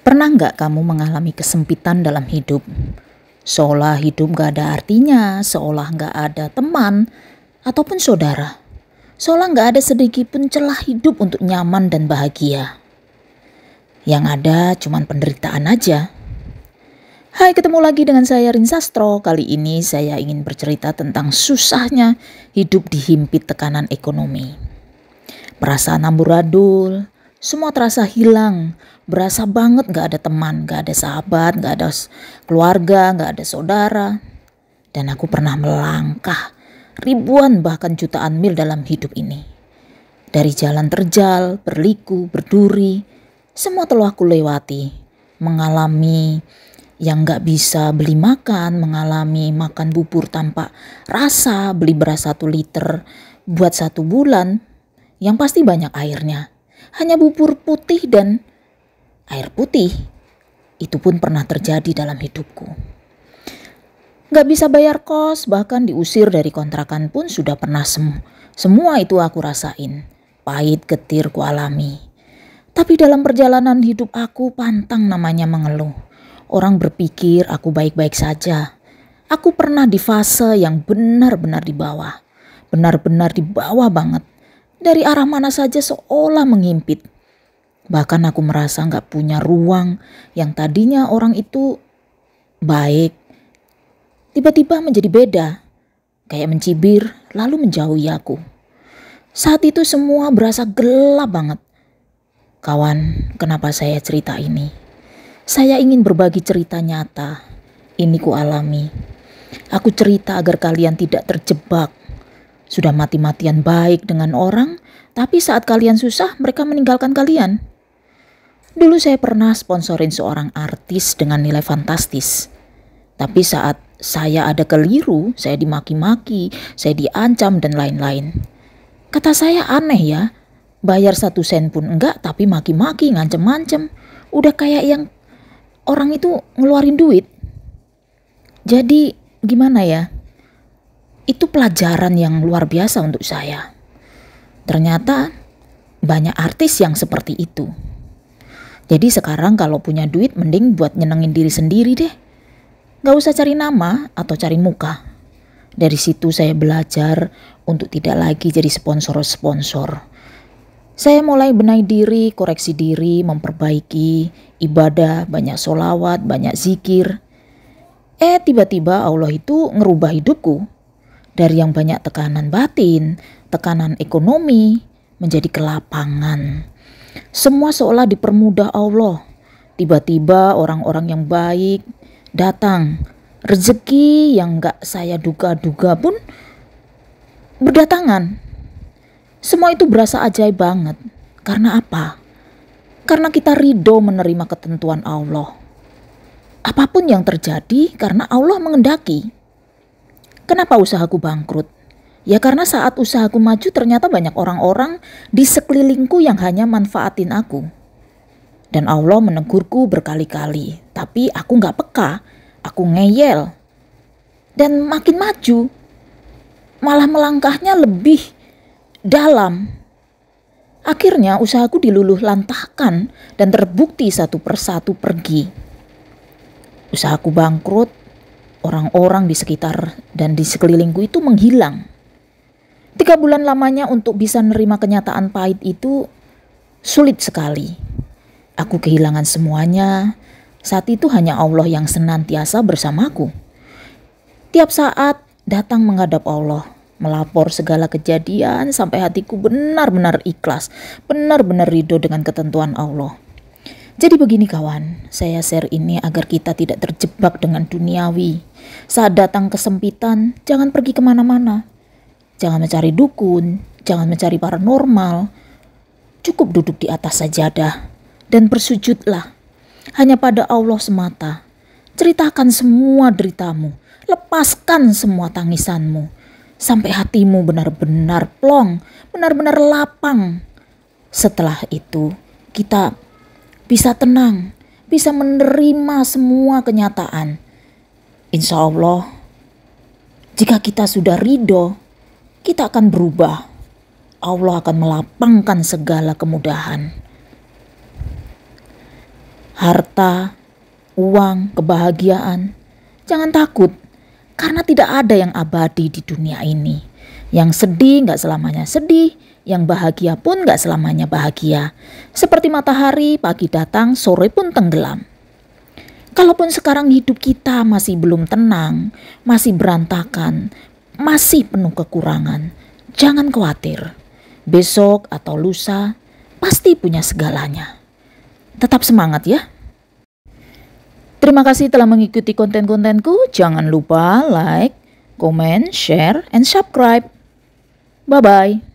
Pernah nggak kamu mengalami kesempitan dalam hidup? Seolah hidup gak ada artinya, seolah gak ada teman ataupun saudara. Seolah gak ada sedikit pun celah hidup untuk nyaman dan bahagia. Yang ada cuman penderitaan aja. Hai, ketemu lagi dengan saya Rin Sastro. Kali ini saya ingin bercerita tentang susahnya hidup dihimpit tekanan ekonomi. Perasaan amburadul, semua terasa hilang. Berasa banget gak ada teman, gak ada sahabat, gak ada keluarga, gak ada saudara. Dan aku pernah melangkah ribuan bahkan jutaan mil dalam hidup ini. Dari jalan terjal, berliku, berduri, semua telah aku lewati. Mengalami yang gak bisa beli makan, mengalami makan bubur tanpa rasa, beli beras 1 liter buat 1 bulan, yang pasti banyak airnya. Hanya bubur putih dan air putih. Itu pun pernah terjadi dalam hidupku. Gak bisa bayar kos, bahkan diusir dari kontrakan pun sudah pernah semua itu aku rasain. Pahit getir ku alami. Tapi dalam perjalanan hidup aku pantang namanya mengeluh. Orang berpikir aku baik-baik saja. Aku pernah di fase yang benar-benar di bawah. Benar-benar di bawah banget. Dari arah mana saja seolah menghimpit. Bahkan aku merasa gak punya ruang yang tadinya orang itu baik. Tiba-tiba menjadi beda. Kayak mencibir lalu menjauhi aku. Saat itu semua berasa gelap banget. Kawan, kenapa saya cerita ini? Saya ingin berbagi cerita nyata. Ini ku alami. Aku cerita agar kalian tidak terjebak. Sudah mati-matian baik dengan orang, tapi saat kalian susah mereka meninggalkan kalian. Dulu saya pernah sponsorin seorang artis dengan nilai fantastis. Tapi saat saya ada keliru, saya dimaki-maki, saya diancam dan lain-lain. Kata saya aneh ya, bayar 1 sen pun enggak tapi maki-maki, ngancem-ngancem. Udah kayak yang orang itu ngeluarin duit. Jadi gimana ya? Itu pelajaran yang luar biasa untuk saya. Ternyata banyak artis yang seperti itu. Jadi sekarang kalau punya duit mending buat nyenengin diri sendiri deh. Gak usah cari nama atau cari muka. Dari situ saya belajar untuk tidak lagi jadi sponsor-sponsor. Saya mulai benahi diri, koreksi diri, memperbaiki ibadah, banyak sholawat, banyak zikir. Tiba-tiba Allah itu ngerubah hidupku. Dari yang banyak tekanan batin, tekanan ekonomi, menjadi kelapangan. Semua seolah dipermudah Allah. Tiba-tiba orang-orang yang baik datang. Rezeki yang gak saya duga-duga pun berdatangan. Semua itu berasa ajaib banget. Karena apa? Karena kita ridho menerima ketentuan Allah. Apapun yang terjadi karena Allah mengendaki. Kenapa usahaku bangkrut? Ya karena saat usahaku maju ternyata banyak orang-orang di sekelilingku yang hanya manfaatin aku. Dan Allah menegurku berkali-kali. Tapi aku gak peka. Aku ngeyel. Dan makin maju. Malah melangkahnya lebih dalam. Akhirnya usahaku diluluh lantahkan dan terbukti satu persatu pergi. Usahaku bangkrut. Orang-orang di sekitar dan di sekelilingku itu menghilang. 3 bulan lamanya untuk bisa menerima kenyataan pahit itu sulit sekali. Aku kehilangan semuanya. Saat itu hanya Allah yang senantiasa bersamaku. Tiap saat datang menghadap Allah, melapor segala kejadian sampai hatiku benar-benar ikhlas, benar-benar ridho dengan ketentuan Allah. Jadi begini kawan, saya share ini agar kita tidak terjebak dengan duniawi. Saat datang kesempitan, jangan pergi kemana-mana. Jangan mencari dukun, jangan mencari paranormal. Cukup duduk di atas sajadah dan bersujudlah. Hanya pada Allah semata. Ceritakan semua deritamu, lepaskan semua tangisanmu. Sampai hatimu benar-benar plong, benar-benar lapang. Setelah itu, kita bisa tenang, bisa menerima semua kenyataan. Insya Allah, jika kita sudah ridho, kita akan berubah. Allah akan melapangkan segala kemudahan. harta, uang, kebahagiaan. Jangan takut, karena tidak ada yang abadi di dunia ini. Yang sedih gak selamanya sedih, yang bahagia pun gak selamanya bahagia. Seperti matahari, pagi datang, sore pun tenggelam. Kalaupun sekarang hidup kita masih belum tenang, masih berantakan, masih penuh kekurangan, jangan khawatir. Besok atau lusa pasti punya segalanya. Tetap semangat ya. Terima kasih telah mengikuti konten-kontenku. Jangan lupa like, comment, share, and subscribe. Bye-bye.